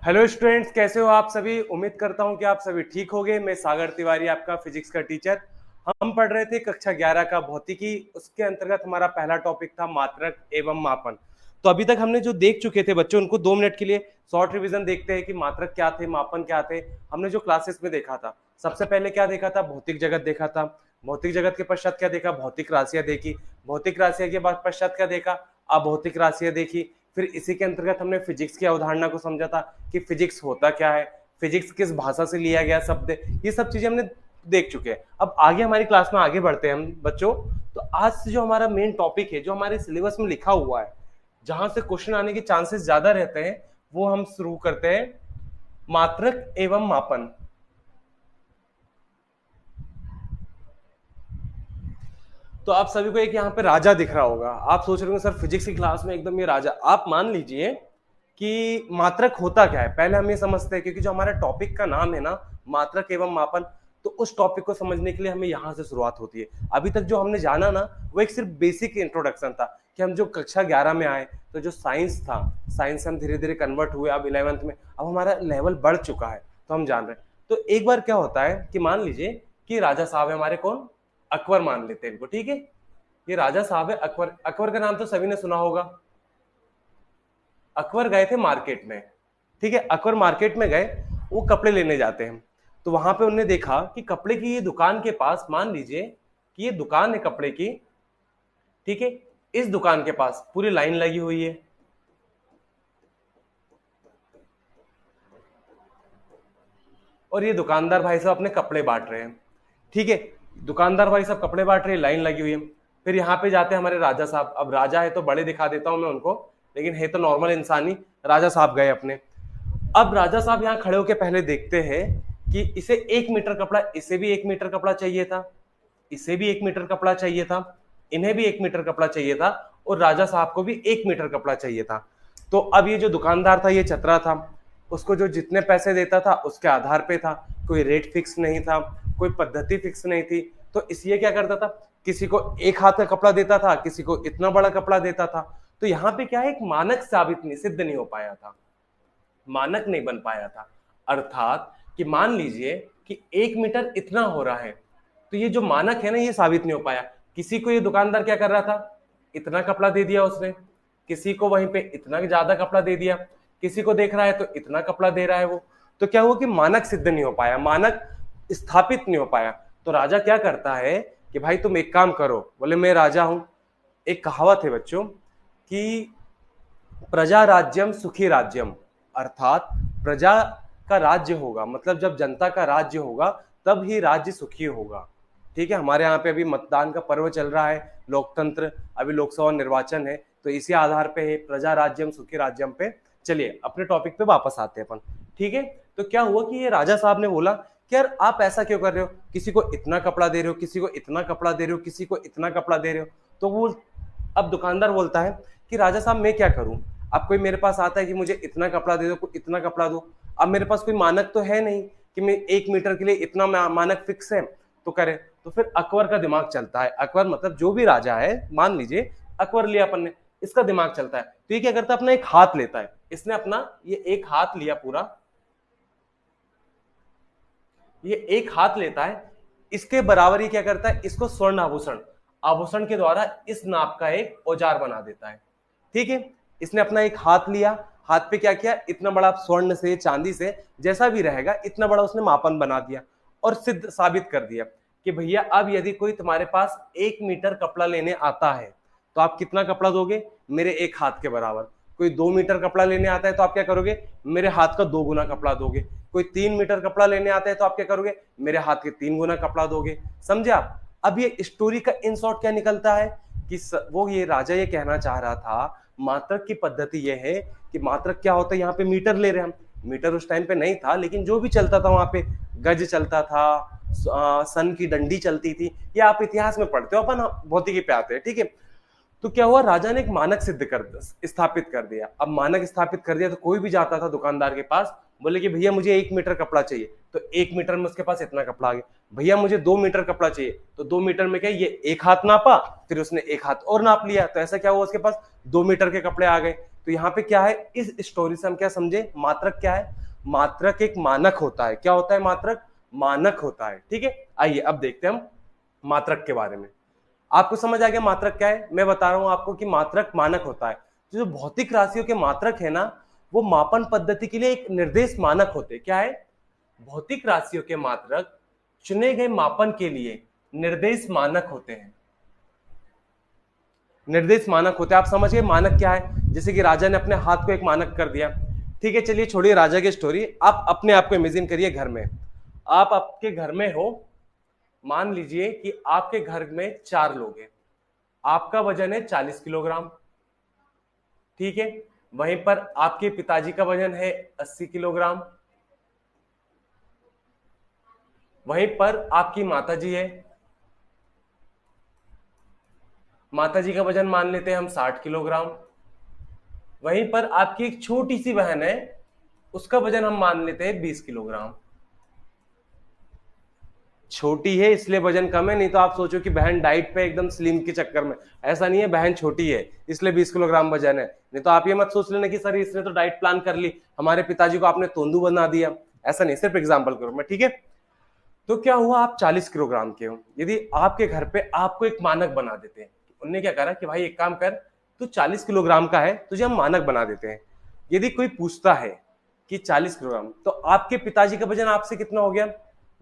Hello students, कैसे हो आप सभी। उम्मीद करता हूं कि आप सभी ठीक होंगे। मैं सागर तिवारी, आपका फिजिक्स का टीचर। हम पढ़ रहे थे कक्षा 11 का भौतिकी। उसके अंतर्गत हमारा पहला टॉपिक था मात्रक एवं मापन। तो अभी तक हमने जो देख चुके थे बच्चों, उनको 2 मिनट के लिए शॉर्ट रिवीजन देखते हैं कि मात्रक क्या थे, मापन क्या थे। हमने जो क्लासेस में देखा था, सबसे पहले क्या देखा था, भौतिक जगत देखा था। भौतिक जगत के पश्चात क्या देखा, भौतिक राशियां देखी। भौतिक राशियां के बाद पश्चात क्या देखा, अभौतिक राशियां देखी। फिर इसी के अंतर्गत हमने फिजिक्स की अवधारणा को समझा था कि फिजिक्स होता क्या है, फिजिक्स किस भाषा से लिया गया शब्द है। ये सब चीजें हमने देख चुके हैं। अब आगे हमारी क्लास में आगे बढ़ते हैं हम बच्चों। तो आज से जो हमारा मेन टॉपिक है, जो हमारे सिलेबस में लिखा हुआ है, जहां से क्वेश्चन आने के चांसेस ज्यादा रहते हैं, वो हम शुरू करते हैं मात्रक एवं मापन। तो आप सभी को एक यहाँ पे राजा दिख रहा होगा। आप सोच रहे होंगे सर फिजिक्स की क्लास में एकदम ये राजा। आप मान लीजिए कि मात्रक होता क्या है, पहले हम ये समझते हैं, क्योंकि जो हमारा टॉपिक का नाम है ना, मात्रक एवं मापन, तो उस टॉपिक को समझने के लिए हमें यहाँ से शुरुआत होती है। अभी तक जो हमने जाना ना, वो एक सिर्फ बेसिक इंट्रोडक्शन था कि हम जो कक्षा 11 में आए, तो जो साइंस था, साइंस से हम धीरे धीरे कन्वर्ट हुए। अब 11th में अब हमारा लेवल बढ़ चुका है, तो हम जान रहे हैं। तो एक बार क्या होता है कि मान लीजिए कि राजा साहब है हमारे, कौन, अकबर मान लेते हैं इनको, ठीक है। ये राजा साहब है अकबर। अकबर का नाम तो सभी ने सुना होगा। अकबर गए थे मार्केट में, ठीक है। अकबर मार्केट में गए, वो कपड़े लेने जाते हैं। तो वहां पे उन्होंने देखा कि कपड़े की ये दुकान के पास, मान लीजिए कि ये दुकान है कपड़े की, ठीक है। इस दुकान के पास पूरी लाइन लगी हुई है, और ये दुकानदार भाई साहब अपने कपड़े बांट रहे हैं, ठीक है। दुकानदार भाई साहब कपड़े बांट रहे हैं, लाइन लगी हुई है। फिर यहाँ पे जाते हैं हमारे राजा साहब। अब राजा है तो बड़े दिखा देता हूं मैं उनको, लेकिन है तो नॉर्मल इंसान ही। राजा साहब गए अपने। अब राजा साहब यहाँ खड़े होकर पहले देखते हैं कि इसे 1 मीटर कपड़ा, इसे भी 1 मीटर कपड़ा चाहिए था, इसे भी 1 मीटर कपड़ा चाहिए था, इन्हें भी 1 मीटर कपड़ा चाहिए था, और राजा साहब को भी 1 मीटर कपड़ा चाहिए था। तो अब ये जो दुकानदार था, ये चतरा था। उसको जो जितने पैसे देता था उसके आधार पे था, कोई रेट फिक्स नहीं था, कोई पद्धति फिक्स नहीं थी। तो इसलिए क्या करता था, किसी को एक हाथ का कपड़ा देता था, किसी को इतना बड़ा कपड़ा देता था। तो यहाँ पे क्या है, एक मानक साबित नहीं, सिद्ध नहीं हो पाया था, मानक नहीं बन पाया था। अर्थात कि मान लीजिए कि 1 मीटर इतना हो रहा है, तो ये जो मानक है ना, ये साबित नहीं हो पाया। किसी को ये दुकानदार क्या कर रहा था, इतना कपड़ा दे दिया उसने, किसी को वहीं पे इतना ज्यादा कपड़ा दे दिया, किसी को देख रहा है तो इतना कपड़ा दे रहा है वो। तो क्या हुआ कि मानक सिद्ध नहीं हो पाया, मानक स्थापित नहीं हो पाया। तो राजा क्या करता है कि भाई तुम एक काम करो, बोले मैं राजा हूं। एक कहावत है बच्चों कि प्रजा राज्यम सुखी राज्यम, अर्थात प्रजा का राज्य होगा, मतलब जब जनता का राज्य होगा तब ही राज्य सुखी होगा, ठीक है। हमारे यहाँ पे अभी मतदान का पर्व चल रहा है, लोकतंत्र, अभी लोकसभा निर्वाचन है, तो इसी आधार पे है प्रजा राज्यम सुखी राज्यम पे। चलिए अपने टॉपिक पे वापस आते हैं अपन, ठीक है। तो क्या हुआ कि ये राजा साहब ने बोला कि यार आप ऐसा क्यों कर रहे हो, किसी को इतना कपड़ा दे रहे हो, किसी को इतना कपड़ा दे रहे हो, किसी को इतना कपड़ा दे रहे हो। तो वो, अब दुकानदार बोलता है कि राजा साहब मैं क्या करूं, अब कोई मेरे पास आता है कि मुझे इतना कपड़ा दे दो, कोई इतना कपड़ा दो। अब मेरे पास कोई मानक तो है नहीं कि मैं 1 मीटर के लिए इतना मानक फिक्स है तो करे। तो फिर अकबर का दिमाग चलता है, अकबर मतलब जो भी राजा है, मान लीजिए अकबर लिया अपन ने, इसका दिमाग चलता है। तो ये क्या करता है, अपना एक हाथ लेता है, इसने अपना ये एक हाथ लिया पूरा, ये एक हाथ लेता है, इसके बराबर ये क्या करता है, इसको स्वर्ण आभूषण, आभूषण के द्वारा इस नाप का एक औजार बना देता है, ठीक है। इसने अपना एक हाथ लिया, हाथ पे क्या किया, इतना बड़ा स्वर्ण से चांदी से जैसा भी रहेगा इतना बड़ा उसने मापन बना दिया, और सिद्ध साबित कर दिया कि भैया अब यदि कोई तुम्हारे पास 1 मीटर कपड़ा लेने आता है तो आप कितना कपड़ा दोगे, मेरे एक हाथ के बराबर। कोई 2 मीटर कपड़ा लेने आता है तो आप क्या करोगे, मेरे हाथ का 2 गुना कपड़ा दोगे। कोई 3 मीटर कपड़ा लेने आता है तो आप क्या करोगे, मेरे हाथ के 3 गुना कपड़ा दोगे। समझे आप। अब ये स्टोरी का इन शॉर्ट क्या निकलता है कि वो ये राजा ये कहना चाह रहा था, मात्रक की पद्धति ये है कि मात्रक क्या होता है, यहाँ पे मीटर ले रहे हैं हम। मीटर उस टाइम पे नहीं था, लेकिन जो भी चलता था वहां पे, गज चलता था, सन की डंडी चलती थी, ये आप इतिहास में पढ़ते हो, अपन भौतिकी पे आते हैं, ठीक है। तो क्या हुआ, राजा ने एक मानक सिद्ध कर स्थापित कर दिया। अब मानक स्थापित कर दिया तो कोई भी जाता था दुकानदार के पास, बोले कि भैया मुझे 1 मीटर कपड़ा चाहिए, तो 1 मीटर में उसके पास इतना कपड़ा आ गया। भैया मुझे 2 मीटर कपड़ा चाहिए, तो 2 मीटर में क्या, ये एक हाथ नापा, फिर उसने एक हाथ और नाप लिया, तो ऐसा क्या हुआ, उसके पास 2 मीटर के कपड़े आ गए। तो यहाँ पे क्या है, इस स्टोरी से हम क्या समझे, मात्रक क्या है, मात्रक एक मानक होता है। क्या होता है मात्रक, मानक होता है। ठीक है, आइए अब देखते हैं हम मात्रक के बारे में। आपको समझ आ गया मात्रक क्या है, मैं बता रहा हूं आपको कि मात्रक मानक होता है। जो भौतिक राशियों के मात्रक है ना, वो मापन पद्धति के लिए एक निर्देश मानक होते हैं। क्या है, भौतिक राशियों के मात्रक चुने गए मापन के लिए निर्देश मानक होते हैं। निर्देश मानक होते हैं, आप समझ गए मानक क्या है। जैसे कि राजा ने अपने हाथ को एक मानक कर दिया। ठीक है, चलिए छोड़िए राजा की स्टोरी, आप अपने आप को इमेजिन करिए घर में। आप आपके घर में हो, मान लीजिए कि आपके घर में 4 लोग हैं, आपका वजन है 40 किलोग्राम। ठीक है, वहीं पर आपके पिताजी का वजन है 80 किलोग्राम, वहीं पर आपकी माताजी है, माताजी का वजन मान लेते हैं हम 60 किलोग्राम। वहीं पर आपकी एक छोटी सी बहन है, उसका वजन हम मान लेते हैं 20 किलोग्राम। छोटी है इसलिए वजन कम है, नहीं तो आप सोचो कि बहन डाइट पे एकदम स्लिम के चक्कर में, ऐसा नहीं है, बहन छोटी है इसलिए 20 किलोग्राम वजन है। नहीं तो आप ये मत सोच लेना कि सर इसने तो डाइट प्लान कर ली, हमारे पिताजी को आपने तोंदू बना दिया, ऐसा नहीं, सिर्फ एग्जांपल करो मैं। ठीक है, तो क्या हुआ, आप 40 किलोग्राम के हो, यदि आपके घर पे आपको एक मानक बना देते हैं, उनने क्या करा कि भाई एक काम कर, तू 40 किलोग्राम का है, तुझे हम मानक बना देते हैं। यदि कोई पूछता है कि 40 किलोग्राम, तो आपके पिताजी का वजन आपसे कितना हो गया,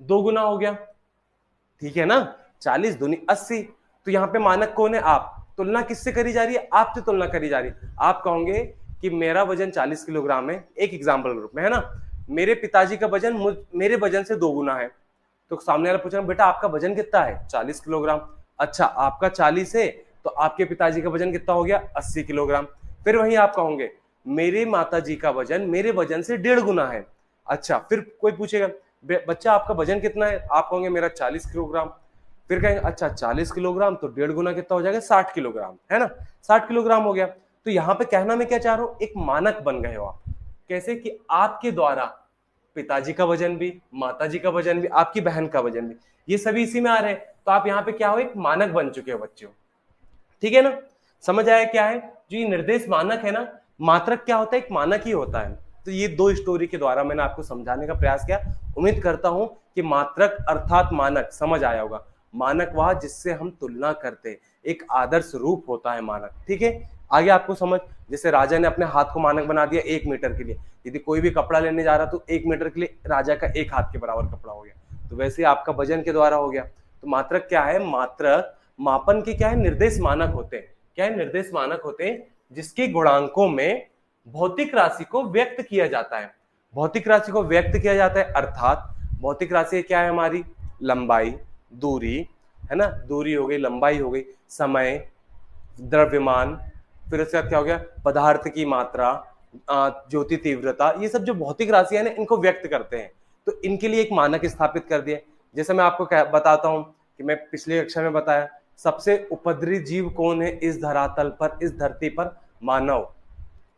2 गुना हो गया। ठीक है ना, 40 दूनी 80, तो यहाँ पे मानक कौन है, आप। तुलना किससे करी जा रही है, आपसे तुलना करी जा रही है। आप कहोगे कि मेरा वजन 40 किलोग्राम है, एक एग्जाम्पल ग्रुप में है ना, मेरे पिताजी का वजन मेरे वजन से 2 गुना है। तो सामने वाला पूछा बेटा आपका वजन कितना है, 40 किलोग्राम। अच्छा, आपका 40 है, तो आपके पिताजी का वजन कितना हो गया, 80 किलोग्राम। फिर वहीं आप कहोगे मेरे माताजी का वजन मेरे वजन से 1.5 गुना है। अच्छा, फिर कोई पूछेगा बच्चा आपका वजन कितना है, आप कहोगे मेरा 40 किलोग्राम। फिर कहेंगे अच्छा 40 किलोग्राम तो 1.5 गुना कितना हो जाएगा, 60 किलोग्राम, है ना, 60 किलोग्राम हो गया। तो यहाँ पे कहना मैं क्या चाह रहा हूं, एक मानक बन गए हो आप। कैसे कि आपके द्वारा पिताजी का वजन भी, माताजी का वजन भी, आपकी बहन का वजन भी, ये सभी इसी में आ रहे हैं। तो आप यहाँ पे क्या हो, एक मानक बन चुके हो बच्चों। ठीक है ना, समझ आया क्या है, जो ये निर्देश मानक है ना, मात्रक क्या होता है, एक मानक ही होता है। तो ये 2 स्टोरी के द्वारा मैंने आपको समझाने का प्रयास किया। उम्मीद करता हूं कि मात्रक अर्थात मानक समझ आया होगा। मानक वह जिससे हम तुलना करते, एक आदर्श रूप होता है मानक। ठीक है, आगे आपको समझ, जैसे राजा ने अपने हाथ को मानक बना दिया 1 मीटर के लिए, यदि कोई भी कपड़ा लेने जा रहा तो 1 मीटर के लिए राजा का 1 हाथ के बराबर कपड़ा हो गया। तो वैसे आपका वजन के द्वारा हो गया। तो मात्रक क्या है, मात्रक मापन के क्या है, निर्देश मानक होते हैं। क्या है, निर्देश मानक होते हैं, जिसके गुणांकों में भौतिक राशि को व्यक्त किया जाता है। भौतिक राशि को व्यक्त किया जाता है, अर्थात भौतिक राशि क्या है हमारी, लंबाई, दूरी, है ना, दूरी हो गई, लंबाई हो गई, समय, द्रव्यमान, फिर उसके बाद क्या हो गया, पदार्थ की मात्रा, ज्योति तीव्रता, ये सब जो भौतिक राशियां हैं इनको व्यक्त करते हैं। तो इनके लिए एक मानक स्थापित कर दिया। जैसे मैं आपको बताता हूं कि मैं पिछले कक्षा में बताया, सबसे उपद्रवी जीव कौन है इस धरातल पर, इस धरती पर, मानव।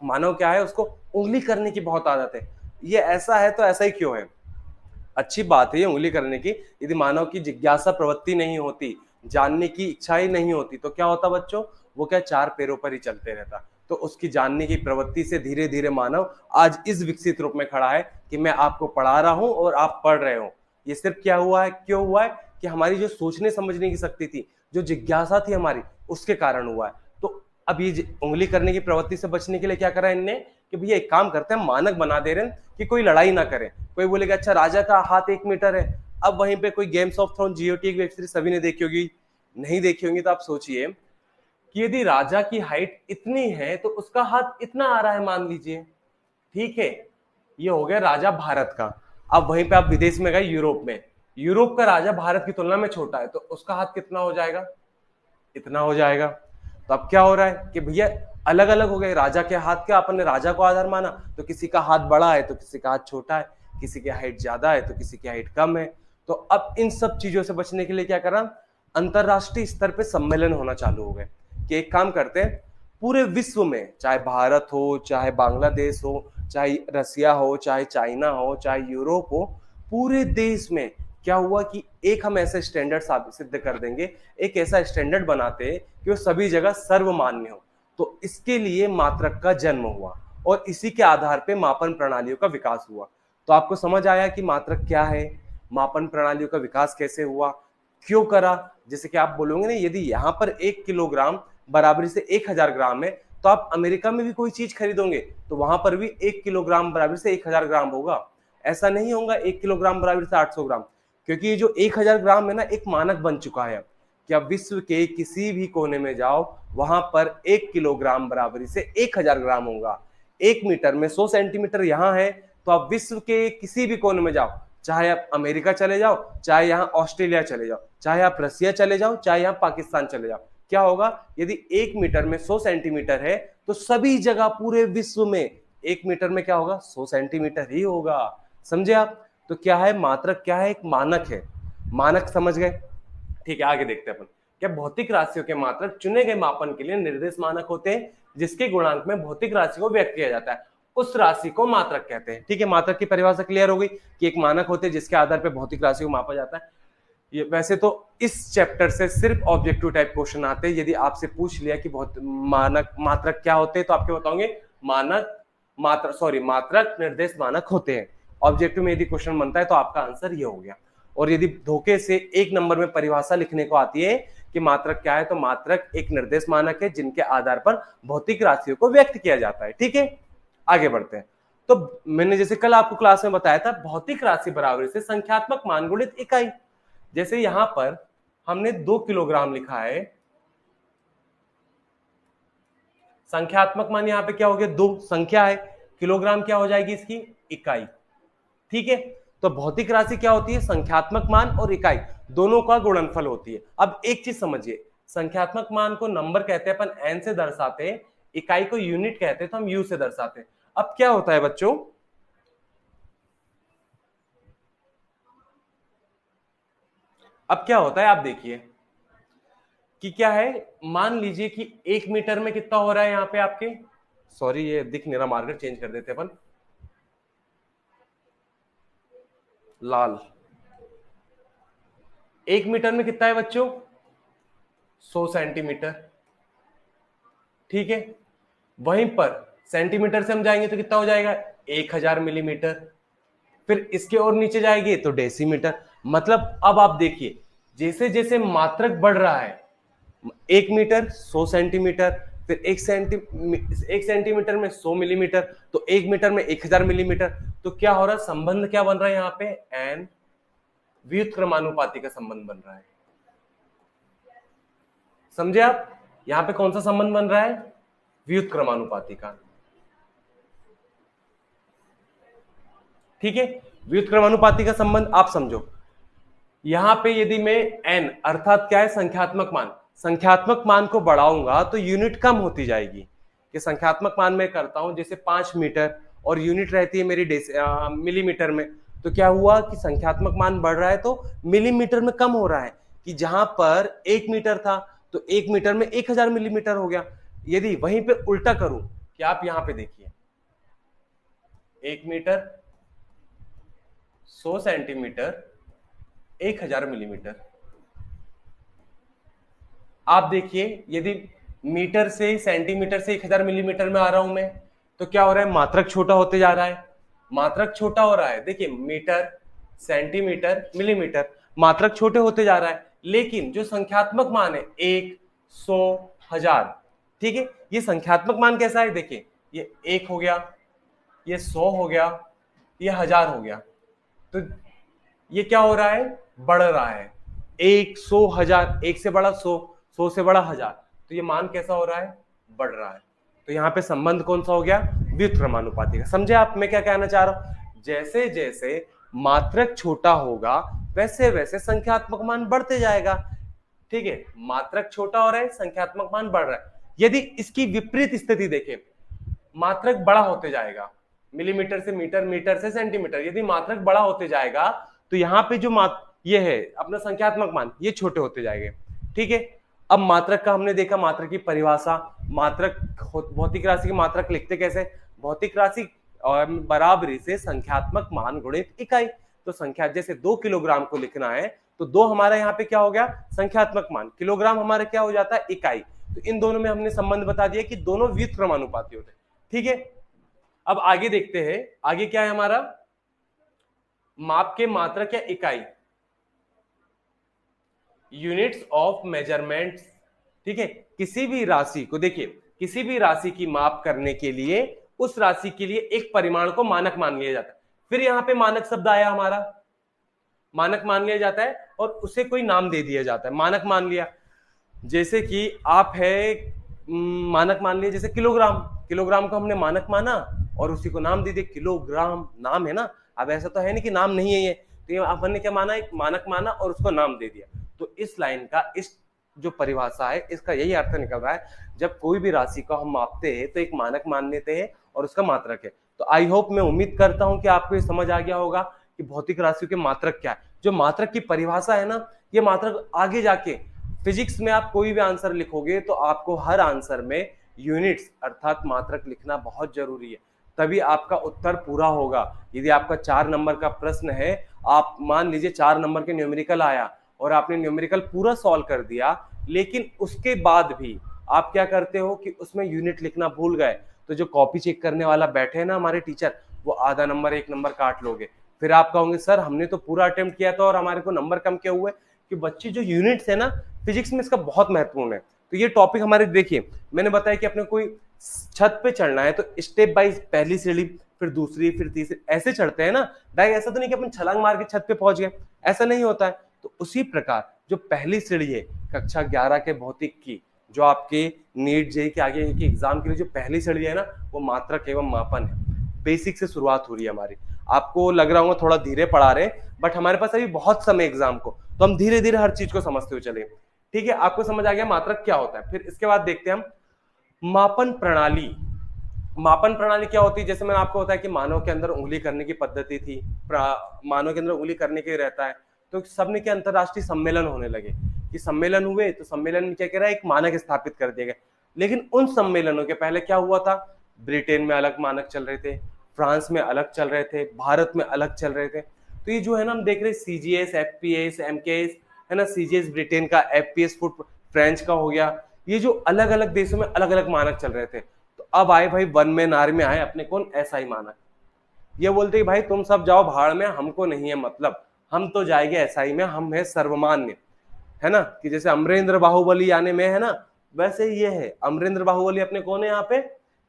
मानव क्या है, उसको उंगली करने की बहुत आदत है। ये ऐसा है तो ऐसा ही क्यों है, अच्छी बात है ये उंगली करने की। यदि मानव की जिज्ञासा प्रवृत्ति नहीं होती, जानने की इच्छा ही नहीं होती, तो क्या होता बच्चों, वो क्या 4 पैरों पर ही चलते रहता। तो उसकी जानने की प्रवृत्ति से धीरे धीरे मानव आज इस विकसित रूप में खड़ा है कि मैं आपको पढ़ा रहा हूं और आप पढ़ रहे हो। ये सिर्फ क्या हुआ है, क्यों हुआ है, कि हमारी जो सोचने समझने की शक्ति थी, जो जिज्ञासा थी हमारी, उसके कारण हुआ है। तो अब ये उंगली करने की प्रवृत्ति से बचने के लिए क्या करा इनने, कि भैया एक काम करते हैं, मानक बना दे रहे हैं कि कोई लड़ाई ना करे। कोई बोलेगा अच्छा राजा का हाथ 1 मीटर है, अब वहीं पे कोई गेम्स ऑफ थ्रोन, जीओटी की वेब सीरीज सभी ने देखी होगी, नहीं देखी होंगी, तो आप सोचिए कि यदि राजा की हाइट इतनी है तो उसका हाथ इतना आ रहा है मान लीजिए। ठीक है, ये हो गया राजा भारत का। अब वहीं पे आप विदेश में गए, यूरोप में, यूरोप का राजा भारत की तुलना में छोटा है, तो उसका हाथ कितना हो जाएगा, इतना हो जाएगा। तो अब क्या हो रहा है कि भैया अलग अलग हो गए राजा के हाथ, क्या अपन ने राजा को आधार माना, तो किसी का हाथ बड़ा है तो किसी का हाथ छोटा है, किसी की हाइट ज्यादा है तो किसी की हाइट कम है। तो अब इन सब चीजों से बचने के लिए क्या करा, अंतरराष्ट्रीय स्तर पे सम्मेलन होना चालू हो गए कि एक काम करते हैं, पूरे विश्व में, चाहे भारत हो, चाहे बांग्लादेश हो, चाहे रसिया हो, चाहे चाइना हो, चाहे यूरोप हो, पूरे देश में क्या हुआ कि एक हम ऐसा स्टैंडर्ड सिद्ध कर देंगे, एक ऐसा स्टैंडर्ड बनाते कि वो सभी जगह सर्वमान्य हो। तो इसके लिए मात्रक का जन्म हुआ और इसी के आधार पे मापन प्रणालियों का विकास हुआ। तो आपको समझ आया कि मात्रक क्या है, मापन प्रणालियों का विकास कैसे हुआ, क्यों करा। जैसे कि आप बोलोगे ना, यदि यहाँ पर 1 किलोग्राम बराबरी से 1000 ग्राम है, तो आप अमेरिका में भी कोई चीज खरीदोगे तो वहां पर भी 1 किलोग्राम बराबरी से 1000 ग्राम होगा। ऐसा नहीं होगा 1 किलोग्राम बराबरी से 800 ग्राम, क्योंकि ये जो 1000 ग्राम है ना, एक मानक बन चुका है कि अब विश्व के किसी भी कोने में जाओ, वहां पर 1 किलोग्राम बराबरी से 1000 ग्राम होगा। 1 मीटर में 100 सेंटीमीटर यहाँ है, तो आप विश्व के किसी भी कोने में जाओ, चाहे आप अमेरिका चले जाओ, चाहे यहाँ ऑस्ट्रेलिया चले जाओ, चाहे आप रसिया चले जाओ, चाहे यहाँ पाकिस्तान चले जाओ, क्या होगा, यदि 1 मीटर में 100 सेंटीमीटर है तो सभी जगह पूरे विश्व में 1 मीटर में क्या होगा, 100 सेंटीमीटर ही होगा। समझे आप। तो क्या है मात्रक, क्या है, एक मानक है। मानक समझ गए। ठीक है, आगे देखते हैं अपन। क्या भौतिक राशियों के मात्रक चुने गए मापन के लिए निर्देश मानक होते हैं, जिसके गुणांक में भौतिक राशि को व्यक्त किया जाता है, उस राशि को मात्रक कहते हैं। ठीक है, मात्रक की परिभाषा क्लियर हो गई कि एक मानक होते हैं जिसके आधार पर भौतिक राशि को मापा जाता है। ये वैसे तो इस चैप्टर से सिर्फ ऑब्जेक्टिव टाइप क्वेश्चन आते हैं। यदि आपसे पूछ लिया कि बहुत मानक मात्रक क्या होते हैं, तो आपके बताओगे मात्रक निर्देश मानक होते हैं। ऑब्जेक्टिव में यदि क्वेश्चन बनता है तो आपका आंसर ये हो गया। और यदि धोखे से 1 नंबर में परिभाषा लिखने को आती है कि मात्रक क्या है, तो मात्रक एक निर्देश मानक है जिनके आधार पर भौतिक राशियों को व्यक्त किया जाता है। ठीक है, आगे बढ़ते हैं। तो मैंने जैसे कल आपको क्लास में बताया था, भौतिक राशि बराबरी से संख्यात्मक मान गुणित इकाई। जैसे यहां पर हमने 2 किलोग्राम लिखा है, संख्यात्मक मान यहां पे क्या हो गया, 2 संख्या है, किलोग्राम क्या हो जाएगी इसकी इकाई। ठीक है, तो भौतिक राशि क्या होती है, संख्यात्मक मान और इकाई दोनों का गुणनफल होती है। अब एक चीज समझिए, संख्यात्मक मान को नंबर कहते हैं अपन एन से दर्शाते हैं, इकाई को यूनिट कहते हैं तो हम यू से दर्शाते हैं। अब क्या होता है बच्चों, अब क्या होता है आप देखिए कि क्या है, मान लीजिए कि 1 मीटर में कितना हो रहा है यहाँ पे आपके, सॉरी ये दिख नहीं रहा, मार्कर चेंज कर देते अपन, लाल। 1 मीटर में कितना है बच्चों, 100 सेंटीमीटर। ठीक है, वहीं पर सेंटीमीटर से हम जाएंगे तो कितना हो जाएगा, 1000 मिलीमीटर। फिर इसके और नीचे जाएंगे तो डेसीमीटर। मतलब अब आप देखिए, जैसे जैसे मात्रक बढ़ रहा है, 1 मीटर 100 सेंटीमीटर, फिर 1 सेंटीमीटर में 100 मिलीमीटर, तो 1 मीटर में 1000 मिलीमीटर। तो क्या हो रहा है, संबंध क्या बन रहा है यहाँ पे, एन व्युत्क्रमानुपाती का संबंध बन रहा है। समझे आप, यहां पे कौन सा संबंध बन रहा है, व्युत्क्रमानुपाती का। ठीक है, व्युत्क्रमानुपाती का संबंध आप समझो। यहां पे यदि मैं n अर्थात क्या है, संख्यात्मक मान, संख्यात्मक मान को बढ़ाऊंगा तो यूनिट कम होती जाएगी। कि संख्यात्मक मान में करता हूं जैसे 5 मीटर और यूनिट रहती है मेरी मिलीमीटर में, तो क्या हुआ कि संख्यात्मक मान बढ़ रहा है तो मिलीमीटर में कम हो रहा है। कि जहां पर 1 मीटर था तो 1 मीटर में 1000 मिलीमीटर हो गया। यदि वहीं पे उल्टा करूं कि आप यहां पे देखिए, 1 मीटर 100 सेंटीमीटर 1000 मिलीमीटर। आप देखिए, यदि मीटर से सेंटीमीटर से 1000 मिलीमीटर में आ रहा हूं मैं, तो क्या हो रहा है, मात्रक छोटा होते जा रहा है, मात्रक छोटा हो रहा है। देखिए मीटर सेंटीमीटर मिलीमीटर, मात्रक छोटे होते जा रहा है। लेकिन जो संख्यात्मक मान है 1, 100, 1000, ठीक है, ये संख्यात्मक मान कैसा है, देखिए ये 1 हो गया, ये 100 हो गया, ये 1000 हो गया। तो ये क्या हो रहा है, बढ़ रहा है, 1, 100, 1000, 1 से बड़ा 100, 100 से बड़ा 1000, तो ये मान कैसा हो रहा है, बढ़ रहा है। तो यहाँ पे संबंध कौन सा हो गया, व्युत्क्रमानुपाती का। समझे आप मैं क्या कहना चाह रहा हूं, जैसे जैसे मात्रक छोटा होगा वैसे वैसे संख्यात्मक मान बढ़ते जाएगा। ठीक है, मात्रक छोटा हो रहा है, संख्यात्मक मान बढ़ रहा है। यदि इसकी विपरीत स्थिति देखें, मात्रक बड़ा होते जाएगा, मिलीमीटर से मीटर, मीटर से सेंटीमीटर, यदि मात्रक बड़ा होते जाएगा तो यहाँ पे जो ये है अपना संख्यात्मक मान, ये छोटे होते जाएंगे। ठीक है, अब मात्रक का हमने देखा, मात्रक की परिभाषा, मात्रक भौतिक राशि की मात्रक लिखते कैसे, भौतिक राशि और बराबरी से संख्यात्मक मान गुणित इकाई। तो संख्या जैसे 2 किलोग्राम को लिखना है तो 2 हमारा यहाँ पे क्या हो गया, संख्यात्मक मान, किलोग्राम हमारा क्या हो जाता है, इकाई। तो इन दोनों में हमने संबंध बता दिया कि दोनों व्युत्क्रमानुपाती होते हैं। ठीक है, अब आगे देखते हैं, आगे क्या है हमारा, माप के मात्रक या इकाई, यूनिट्स ऑफ मेजरमेंट्स। ठीक है, किसी भी राशि को, देखिए किसी भी राशि की माप करने के लिए उस राशि के लिए एक परिमाण को मानक मान लिया जाता है। फिर यहां पे मानक शब्द आया हमारा, मानक मान लिया जाता है और उसे कोई नाम दे दिया जाता है। मानक मान लिया, जैसे कि आप है मानक मान लिया, जैसे किलोग्राम, किलोग्राम को हमने मानक माना और उसी को नाम दे दिया किलोग्राम, नाम है ना। अब ऐसा तो है नहीं कि नाम नहीं है ये, तो ये अपन ने क्या माना, एक मानक माना और उसको नाम दे दिया। तो इस लाइन का, इस जो परिभाषा है, इसका यही अर्थ निकल रहा है, जब कोई भी राशि को हम मापते हैं तो एक मानक मान लेते हैं और उसका मात्रक है। तो आई होप, मैं उम्मीद करता हूं कि आपको ये समझ आ गया होगा कि भौतिक राशियों के मात्रक क्या है। जो मात्रक की परिभाषा है ना, ये मात्रक आगे जाके फिजिक्स में आप कोई भी आंसर लिखोगे तो आपको हर आंसर में यूनिट्स अर्थात मात्रक लिखना बहुत जरूरी है, तभी आपका उत्तर पूरा होगा। यदि आपका 4 नंबर का प्रश्न है, आप मान लीजिए 4 नंबर के न्यूमेरिकल आया और आपने न्यूमेरिकल पूरा सॉल्व कर दिया, लेकिन उसके बाद भी आप क्या करते हो कि उसमें यूनिट लिखना भूल गए, तो जो कॉपी चेक करने वाला बैठे है ना हमारे टीचर, वो आधा नंबर 1 नंबर काट लोगे। फिर आप कहोगे सर हमने तो पूरा अटेम्प्ट किया था और हमारे को नंबर कम क्यों हुए, कि बच्चे जो यूनिट्स है ना, फिजिक्स में इसका बहुत महत्वपूर्ण है। तो ये टॉपिक हमारे, देखिए मैंने बताया कि अपने कोई छत पे चढ़ना है तो स्टेप बाय पहली सीढ़ी, फिर दूसरी, फिर तीसरी, ऐसे चढ़ते हैं ना। डायरेक्ट ऐसा तो नहीं कि अपन छलांग मार के छत पे पहुंच गए, ऐसा नहीं होता है। तो उसी प्रकार जो पहली सीढ़ी है कक्षा 11 के भौतिक की, जो आपके नीट जेईई के आगे के एग्जाम के लिए जो पहली सीढ़ी है ना, वो मात्रक एवं मापन है। बेसिक से शुरुआत हो रही है हमारी। आपको लग रहा होगा थोड़ा धीरे पढ़ा रहे, बट हमारे पास अभी बहुत समय एग्जाम को, तो हम धीरे धीरे हर चीज को समझते हुए चले। ठीक है, आपको समझ आ गया मात्रक क्या होता है। फिर इसके बाद देखते हैं हम मापन प्रणाली। मापन प्रणाली क्या होती है, जैसे मैंने आपको बताया कि मानव के अंदर उंगली करने की पद्धति थी, मानव के अंदर उंगली करने के रहता है, तो सबने के अंतरराष्ट्रीय सम्मेलन होने लगे, कि सम्मेलन हुए तो सम्मेलन में क्या कह रहा है, एक मानक स्थापित कर दिया गया। लेकिन उन सम्मेलनों के पहले क्या हुआ था, ब्रिटेन में अलग मानक चल रहे थे, फ्रांस में अलग चल रहे थे, भारत में अलग चल रहे थे। तो ये जो है ना, हम देख रहे हैं सीजीएस, एफपीएस, एमकेएस है ना, सीजीएस ब्रिटेन का, एफपीएस फुट फ्रेंच का हो गया, ये जो अलग अलग देशों में अलग अलग मानक चल रहे थे। तो अब आए भाई वन मैन आर्मी में आए अपने कौन, एसआई मानक। ये बोलते कि भाई तुम सब जाओ भाड़ में, हमको नहीं है मतलब, हम तो जाएंगे एसआई में, हम है सर्वमान्य, है ना। कि जैसे अमरेंद्र बाहुबली आने में है ना, वैसे ये है अमरेंद्र बाहुबली अपने कौन है यहाँ पे,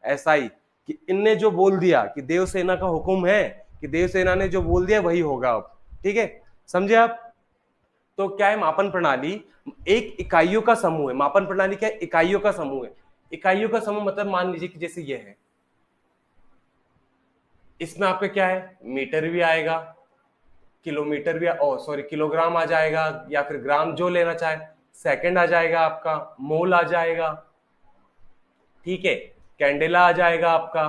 एसआई। कि इनने जो बोल दिया कि देवसेना का हुक्म है, कि देवसेना ने जो बोल दिया वही होगा अब। ठीक है, समझे आप। तो क्या है मापन प्रणाली, एक इकाइयों का समूह है। मापन प्रणाली क्या है, इकाइयों का समूह है। इकाइयों का समूह मतलब मान लीजिए कि जैसे ये है, इसमें आपका क्या है, मीटर भी आएगा, किलोमीटर भी, सॉरी किलोग्राम आ जाएगा, या फिर ग्राम जो लेना चाहे, सेकंड आ जाएगा आपका, मोल आ जाएगा, ठीक है, कैंडेला आ जाएगा आपका,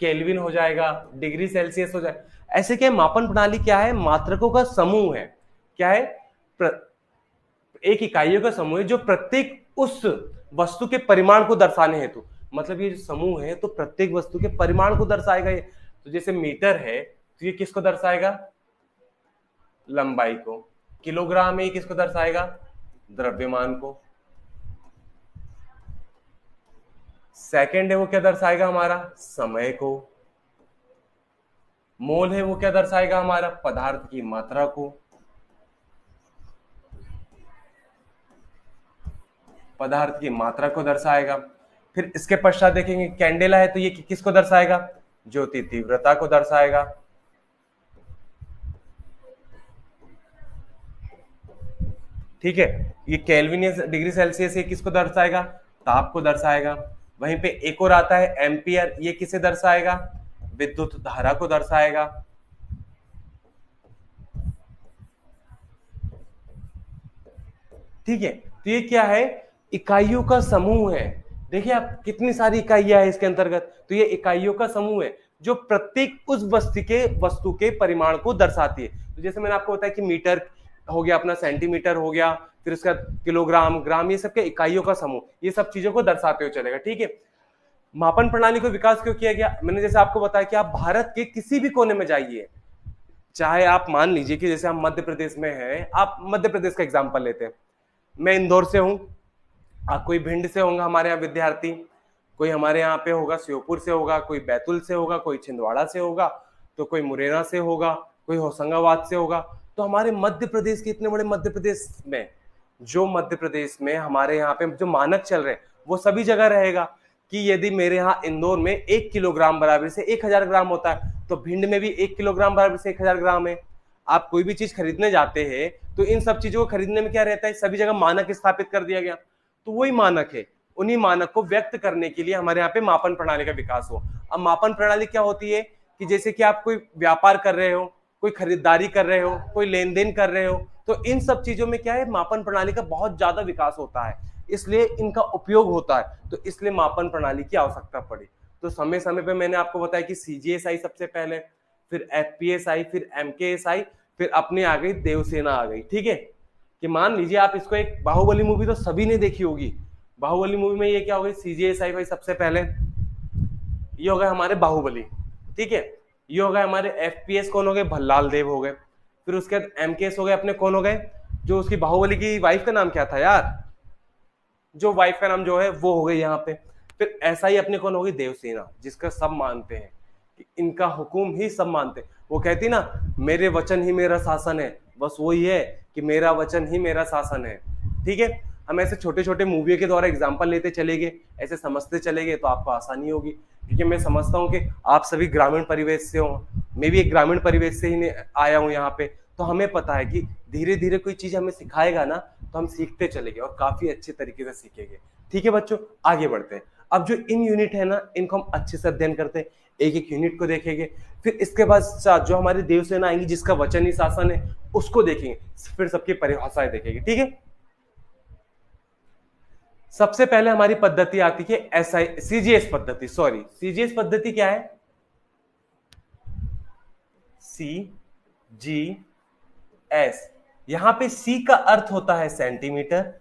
केल्विन हो जाएगा, डिग्री सेल्सियस हो जाएगा। ऐसे क्या मापन प्रणाली क्या है, मात्रकों का समूह है। क्या है, एक इकाइयों का समूह है जो प्रत्येक उस वस्तु के परिमाण को दर्शाने हेतु, मतलब ये जो समूह है तो प्रत्येक वस्तु के परिमाण को दर्शाएगा ये। तो जैसे मीटर है तो ये किसको दर्शाएगा, लंबाई को। किलोग्राम है, किसको दर्शाएगा, द्रव्यमान को। सेकंड है वो क्या दर्शाएगा हमारा, समय को। मोल है वो क्या दर्शाएगा हमारा, पदार्थ की मात्रा को। पदार्थ की मात्रा को दर्शाएगा। फिर इसके पश्चात देखेंगे कैंडेला है तो ये किसको दर्शाएगा, ज्योति तीव्रता को दर्शाएगा। ठीक है, ये केल्विन डिग्री सेल्सियस ये किसको दर्शाएगा, ताप को दर्शाएगा। वहीं पे एक और आता है एम्पियर, ये किसे दर्शाएगा, विद्युत धारा को दर्शाएगा। ठीक है, तो ये क्या है, इकाइयों का समूह है। देखिए आप कितनी सारी इकाइयां है इसके अंतर्गत, तो ये इकाइयों का समूह है जो प्रत्येक उस वस्तु के परिमाण को दर्शाती है। तो जैसे मैंने आपको बताया कि मीटर हो गया अपना, सेंटीमीटर हो गया, फिर उसका किलोग्राम, ग्राम, ये सब के इकाइयों का समूह, ये सब चीजों को दर्शाते हुए चलेगा। ठीक है, मापन प्रणाली को विकास क्यों किया गया, मैंने जैसे आपको बताया कि आप भारत के किसी भी कोने में जाइए, चाहे आप मान लीजिए कि जैसे हम मध्य प्रदेश में हैं, आप मध्य प्रदेश का एग्जाम्पल लेते हैं, मैं इंदौर से हूं, कोई भिंड से होगा हमारे यहाँ विद्यार्थी, कोई हमारे यहाँ पे होगा श्योपुर से होगा, कोई बैतूल से होगा, कोई छिंदवाड़ा से होगा, तो कोई मुरैना से होगा, कोई होशंगाबाद से होगा। तो हमारे मध्य प्रदेश के, इतने बड़े मध्य प्रदेश में, जो मध्य प्रदेश में हमारे यहाँ पे जो मानक चल रहे हैं वो सभी जगह रहेगा कि यदि मेरे यहाँ इंदौर में 1 किलोग्राम बराबर से 1000 ग्राम होता है, तो भिंड में भी 1 किलोग्राम बराबर से 1000 ग्राम है। आप कोई भी चीज खरीदने जाते हैं तो इन सब चीजों को खरीदने में क्या रहता है, सभी जगह मानक स्थापित कर दिया गया, तो वही मानक है। उन्हीं मानक को व्यक्त करने के लिए हमारे यहाँ पे मापन प्रणाली का विकास हुआ। अब मापन प्रणाली क्या होती है कि जैसे कि आप कोई व्यापार कर रहे हो, कोई खरीदारी कर रहे हो, कोई लेन देन कर रहे हो, तो इन सब चीजों में क्या है, मापन प्रणाली का बहुत ज्यादा विकास होता है, इसलिए इनका उपयोग होता है, तो इसलिए मापन प्रणाली की आवश्यकता पड़ी। तो समय समय पे मैंने आपको बताया कि सीजीएस आई सबसे पहले, फिर एफपीएस आई, फिर एमकेएस आई, फिर अपनी आ गई देवसेना आ गई। ठीक है, कि मान लीजिए आप इसको, एक बाहुबली मूवी तो सभी ने देखी होगी, बाहुबली मूवी में ये क्या हो गई, सीजीएस आई भाई सबसे पहले, ये हो गए हमारे बाहुबली। ठीक है, ये हो गए हमारे एफपीएस कौन हो गए, भल्लाल देव हो गए। फिर उसके बाद एमकेएस हो गए अपने कौन हो गए, जो उसकी बाहुबली की वाइफ का नाम क्या था यार, जो वाइफ का नाम जो है वो हो गई यहाँ पे। फिर ऐसा ही अपने कौन हो गई, देवसेना, जिसका सब मानते हैं कि इनका हुकुम ही सब मानते हैं। वो कहती ना, मेरे वचन ही मेरा शासन है, बस वही है कि मेरा वचन ही मेरा शासन है। ठीक है, हम ऐसे छोटे छोटे मूवियों के द्वारा एग्जाम्पल लेते चलेंगे, ऐसे समझते चलेंगे तो आपको आसानी होगी, क्योंकि मैं समझता हूँ कि आप सभी ग्रामीण परिवेश से हो, मैं भी एक ग्रामीण परिवेश से ही आया हूँ यहाँ पे, तो हमें पता है कि धीरे धीरे कोई चीज हमें सिखाएगा ना तो हम सीखते चलेंगे और काफी अच्छे तरीके से सीखेंगे। ठीक है बच्चों, आगे बढ़ते हैं। अब जो इन यूनिट है ना, इनको हम अच्छे से अध्ययन करते हैं, एक एक यूनिट को देखेंगे, फिर इसके बाद जो हमारी देवसेना आएंगी जिसका वचन ही शासन है उसको देखेंगे, फिर सबकी परिभाषाएं देखेंगे। ठीक है, सबसे पहले हमारी पद्धति आती है एसआई सीजीएस पद्धति, सॉरी सीजीएस पद्धति क्या है, सी जी एस। यहां पे सी का अर्थ होता है सेंटीमीटर,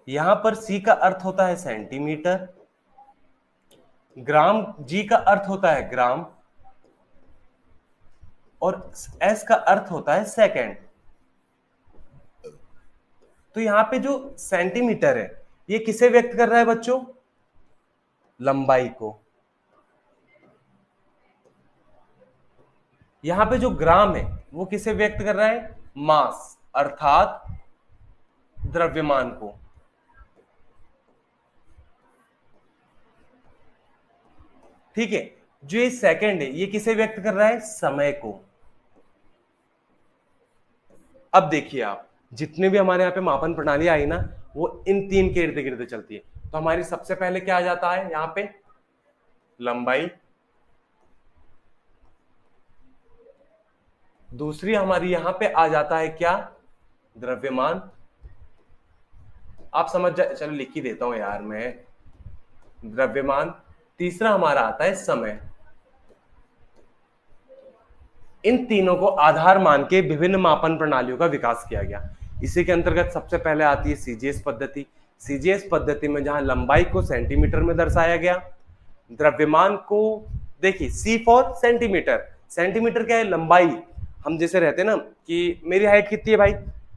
यहां पर सी का अर्थ होता है सेंटीमीटर, ग्राम जी का अर्थ होता है ग्राम, और एस का अर्थ होता है सेकंड। तो यहां पे जो सेंटीमीटर है ये किसे व्यक्त कर रहा है बच्चों, लंबाई को। यहां पे जो ग्राम है वो किसे व्यक्त कर रहा है, मास अर्थात द्रव्यमान को। ठीक है, जो ये सेकंड है ये किसे व्यक्त कर रहा है, समय को। अब देखिए आप, जितने भी हमारे यहाँ पे मापन प्रणाली आई ना वो इन तीन के इर्द गिर्द चलती है। तो हमारी सबसे पहले क्या आ जाता है यहाँ पे, लंबाई, दूसरी हमारी यहां पे आ जाता है क्या, द्रव्यमान। आप समझ जाए, चलो लिख ही देता हूं यार मैं, द्रव्यमान। तीसरा हमारा आता है समय। इन तीनों को आधार मान के विभिन्न मापन प्रणालियों का विकास किया गया। इसी के अंतर्गत सबसे पहले आती है सीजीएस पद्धति। सीजीएस पद्धति में जहां लंबाई को सेंटीमीटर में दर्शाया गया, द्रव्यमान को, देखिए सी फॉर सेंटीमीटर, सेंटीमीटर क्या है, लंबाई। हम जैसे रहते हैं ना कि मेरी हाइट कितनी है भाई,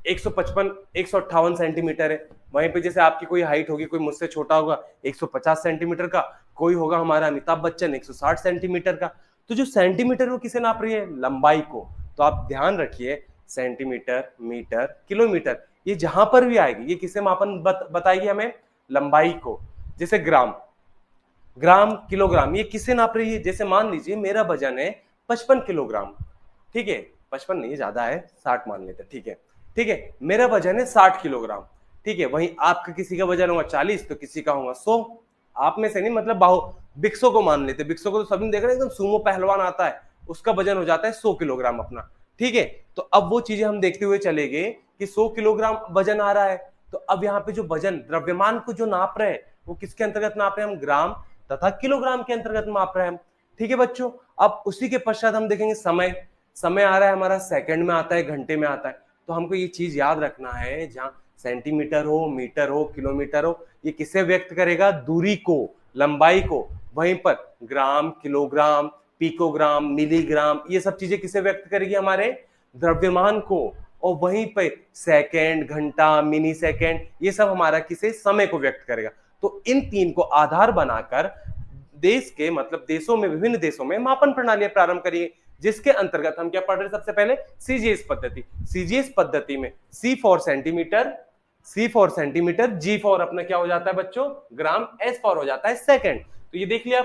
155 158 सेंटीमीटर है, वहीं पे जैसे आपकी कोई हाइट होगी, कोई मुझसे छोटा होगा 150 सेंटीमीटर का, कोई होगा हमारा अमिताभ बच्चन 160 सेंटीमीटर का। तो जो सेंटीमीटर वो किसे नाप रही है, लंबाई को। तो आप ध्यान रखिए, सेंटीमीटर, मीटर, किलोमीटर, ये जहां पर भी आएगी ये किसे मापन बताएगी हमें, लंबाई को। जैसे ग्राम, ग्राम, किलोग्राम, ये किसे नाप रही है, जैसे मान लीजिए मेरा वजन है 55 किलोग्राम, ठीक है, 55 नहीं ज्यादा है, 60 मान लेते, ठीक है, ठीक है, मेरा वजन है 60 किलोग्राम, ठीक है। वहीं आपका किसी का वजन होगा 40 तो किसी का होगा 100। आप में से नहीं, मतलब बिक्सो को मान लेते, बिक्सो को तो सभी देख रहे हैं, एकदम सुमो पहलवान आता है, उसका वजन हो जाता है 100 किलोग्राम अपना, ठीक है। तो अब वो चीजें हम देखते हुए चलेंगे कि 100 किलोग्राम वजन आ रहा है, तो अब यहाँ पे जो वजन, द्रव्यमान को जो नाप रहे हैं वो किसके अंतर्गत नाप रहे हैं हम, ग्राम तथा किलोग्राम के अंतर्गत नाप रहे हैं हम, ठीक है बच्चों। अब उसी के पश्चात हम देखेंगे समय, समय आ रहा है हमारा सेकंड में आता है, घंटे में आता है। तो हमको ये चीज याद रखना है, जहां सेंटीमीटर हो, मीटर हो, किलोमीटर हो, ये किसे व्यक्त करेगा, दूरी को, लंबाई को। वहीं पर ग्राम, किलोग्राम, पिकोग्राम, मिलीग्राम, ये सब चीजें किसे व्यक्त करेगी, हमारे द्रव्यमान को। और वहीं पे सेकंड, घंटा, मिनी सेकंड, ये सब हमारा किसे समय को व्यक्त करेगा। तो इन तीन को आधार बनाकर देश के मतलब देशों में, विभिन्न देशों में मापन प्रणालियां प्रारंभ करी, जिसके अंतर्गत हम क्या पढ़ रहे हैं सबसे पहले, सीजीएस पद्धति। सीजीएस पद्धति में C for centimetre, C for centimetre, G for अपना क्या हो जाता है बच्चों, ग्राम, एस फॉर हो जाता है सेकंड। तो ये देख लिया,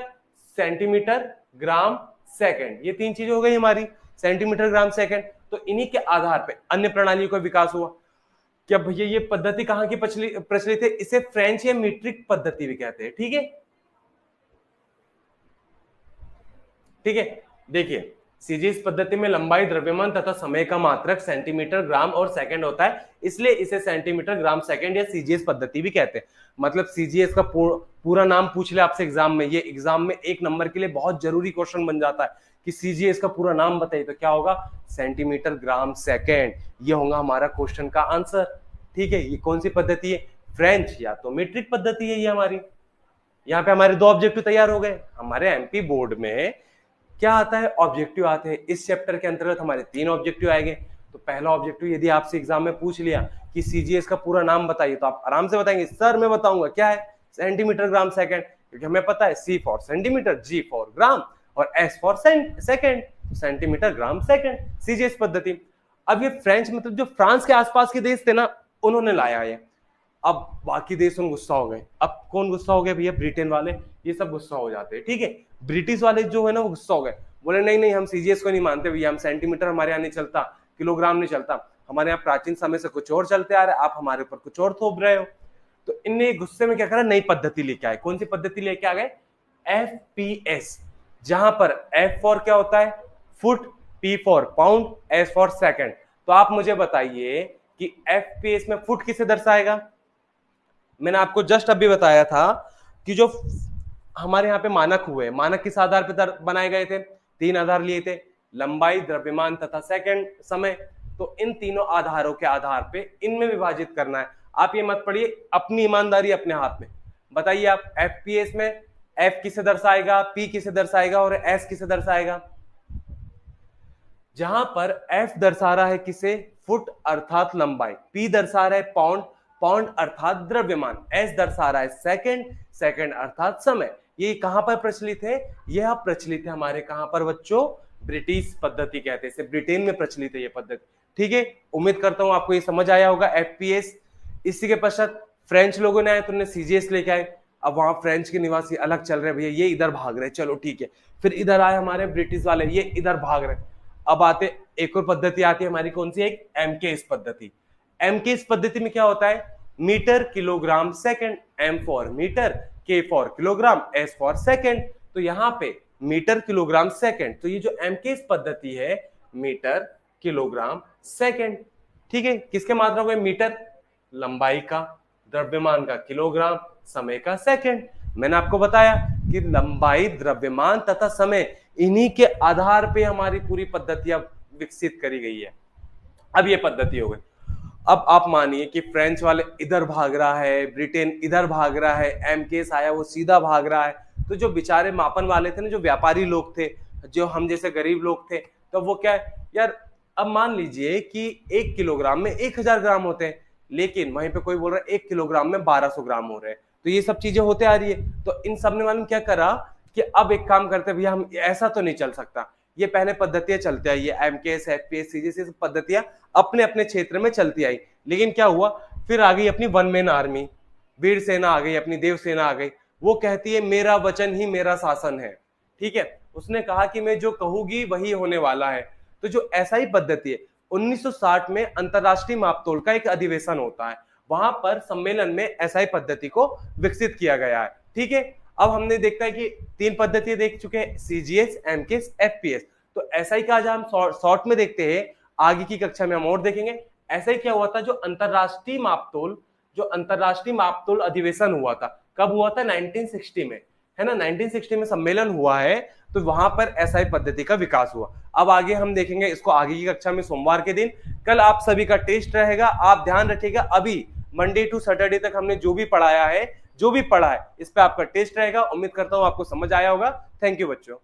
सेंटीमीटर, ग्राम, सेकंड, ये तीन चीजें हो गई हमारी, सेंटीमीटर, ग्राम, सेकंड। तो इन्हीं के आधार पर अन्य प्रणालियों का विकास हुआ। क्या भैया ये पद्धति कहां की प्रचलित है, इसे फ्रेंच या मीट्रिक पद्धति भी कहते हैं। ठीक है, ठीक है। देखिए, सीजीएस पद्धति में लंबाई, द्रव्यमान तथा समय का मात्रक सेंटीमीटर, ग्राम और सेकंड होता है, इसलिए इसे सेंटीमीटर, ग्राम, सेकंड या सीजीएस पद्धति भी कहते हैं। मतलब सीजीएस का पूरा नाम पूछ ले आपसे एग्जाम में, ये एग्जाम में 1 नंबर के लिए बहुत जरूरी क्वेश्चन बन जाता है कि सीजीएस का पूरा नाम बताइए, तो क्या होगा, सेंटीमीटर, ग्राम, सेकंड, ये होगा हमारा क्वेश्चन का आंसर। ठीक है, ये कौन सी पद्धति है, फ्रेंच या तो मीट्रिक पद्धति है ये हमारी। यहाँ पे हमारे 2 ऑब्जेक्टिव तैयार हो गए। हमारे एमपी बोर्ड में क्या आता है, ऑब्जेक्टिव आते हैं। इस चैप्टर के अंतर्गत हमारे 3 ऑब्जेक्टिव आएंगे। तो पहला ऑब्जेक्टिव यदि आपसे एग्जाम में पूछ लिया कि सीजीएस का पूरा नाम बताइए, तो आप आराम से बताएंगे, सर मैं बताऊंगा क्या है, सेंटीमीटर, ग्राम, सेकंड, क्योंकि हमें पता है सी फॉर सेंटीमीटर, जी फॉर ग्राम और S for second, centimetre, gram, second, CGS पद्धति। अब ये फ्रेंच मतलब जो फ्रांस के आसपास के देश थे ना, उन्होंने लाया है। अब बाकी देश गुस्सा हो गए। अब कौन गुस्सा हो गया भैया, ब्रिटेन वाले, ये सब गुस्सा हो जाते हैं। ठीक है, ब्रिटिश वाले जो है ना वो गुस्सा हो गए, बोले नहीं नहीं हम सीजीएस को नहीं मानते भैया, हम सेंटीमीटर हमारे यहाँ नहीं चलता, किलोग्राम नहीं चलता, हमारे यहाँ प्राचीन समय से कुछ और चलते आ रहा है, आप हमारे ऊपर कुछ और थोप रहे हो। तो इनने गुस्से में क्या करा, नई पद्धति लेके आए। कौन सी पद्धति लेके आ गए, एफपीएस, जहां पर एफ फॉर क्या होता है, foot, P for pound, S for second. तो आप मुझे बताइए कि एफपीएस में फुट किसे दर्शाएगा। मैंने आपको जस्ट अभी बताया था कि जो हमारे यहाँ पे मानक हुए, मानक किस आधार पर बनाए गए थे, 3 आधार लिए थे, लंबाई, द्रव्यमान तथा सेकंड, समय। तो इन तीनों आधारों के आधार पे इनमें विभाजित करना है। आप ये मत पढ़िए, अपनी ईमानदारी अपने हाथ में। बताइए आप, एफपीएस में एफ किसे दर्शाएगा, पी किसे दर्शाएगा और एस किसे दर्शाएगा। जहां पर एफ दर्शा रहा है किसे, फुट अर्थात लंबाई, पी दर्शा रहा है पाउंड, पाउंड अर्थात द्रव्यमान, एस दर्शा रहा है सेकंड, सेकंड अर्थात समय। ये कहां पर प्रचलित है, यह प्रचलित है हमारे कहां पर बच्चों, ब्रिटिश पद्धति कहते हैं इसे, ब्रिटेन में प्रचलित है ये पद्धति। ठीक है, उम्मीद करता हूं आपको ये समझ आया होगा एफपीएस। इसी के पश्चात फ्रेंच लोगों ने आए तो उन्हें सीजीएस लेके आए। अब वहां फ्रेंच के निवासी अलग चल रहे भैया, ये इधर भाग रहे, चलो ठीक है। फिर इधर आए हमारे ब्रिटिश वाले, ये इधर भाग रहे। अब आते एक और पद्धति आती है हमारी, कौन सी, एक एमकेएस पद्धति। एमकेएस पद्धति में क्या होता है, metre, kilogram, second, M for metre, K for kilogram, S for second. तो यहां पे मीटर, किलोग्राम, सेकंड, तो ये जो एमकेएस पद्धति है, मीटर, किलोग्राम, सेकंड। ठीक है, किसके मात्रा हो गए, मीटर लंबाई का, द्रव्यमान का किलोग्राम, समय का सेकंड। मैंने आपको बताया कि लंबाई, द्रव्यमान तथा समय, इन्हीं के आधार पे हमारी पूरी पद्धतियां विकसित करी गई है। अब ये पद्धति हो गई। अब आप मानिए कि फ्रेंच वाले इधर भाग रहा है, ब्रिटेन इधर भाग रहा है, एमकेएस आया वो सीधा भाग रहा है। तो जो बेचारे मापन वाले थे ना, जो व्यापारी लोग थे, जो हम जैसे गरीब लोग थे, तो वो क्या है यार, अब मान लीजिए कि 1 किलोग्राम में 1000 ग्राम होते हैं, लेकिन वहीं पे कोई बोल रहा है 1 किलोग्राम में 1200 ग्राम हो रहे हैं। तो ये सब चीजें होते आ रही है। तो इन सब ने मालूम क्या करा कि अब एक काम करते भैया, हम ऐसा तो नहीं चल सकता, ये पहले पद्धतियां चलती आई है, एमकेएस, एफपीएस, सीजीएस, ये सब पद्धतियां अपने अपने क्षेत्र में चलती आई। लेकिन क्या हुआ, फिर आ गई अपनी वन मैन आर्मी, वीर सेना आ गई, अपनी देव सेना आ गई। वो कहती है मेरा वचन ही मेरा शासन है। ठीक है, उसने कहा कि मैं जो कहूंगी वही होने वाला है। तो जो ऐसा ही पद्धति है, 1960 में अंतरराष्ट्रीय मापतोल का एक अधिवेशन होता है, वहां पर सम्मेलन में एसआई पद्धति को विकसित किया गया है। ठीक है, अब हमने देखता है कि 3 पद्धतियां देख चुके हैं, सीजीएस, एमकेएस, एफपीएस। तो एसआई का आज हम शॉर्ट में देखते हैं, आगे की कक्षा में हम और देखेंगे ऐसा ही क्या हुआ था। जो अंतरराष्ट्रीय मापतोल अधिवेशन हुआ था, कब हुआ था, 1960 में, है ना, 1960 में सम्मेलन हुआ है। तो वहां पर एसआई पद्धति का विकास हुआ। अब आगे हम देखेंगे इसको आगे की कक्षा में, सोमवार के दिन। कल आप सभी का टेस्ट रहेगा, आप ध्यान रखिएगा। अभी मंडे टू सैटरडे तक हमने जो भी पढ़ाया है, जो भी पढ़ा है, इस पे आपका टेस्ट रहेगा। उम्मीद करता हूं आपको समझ आया होगा। थैंक यू बच्चों।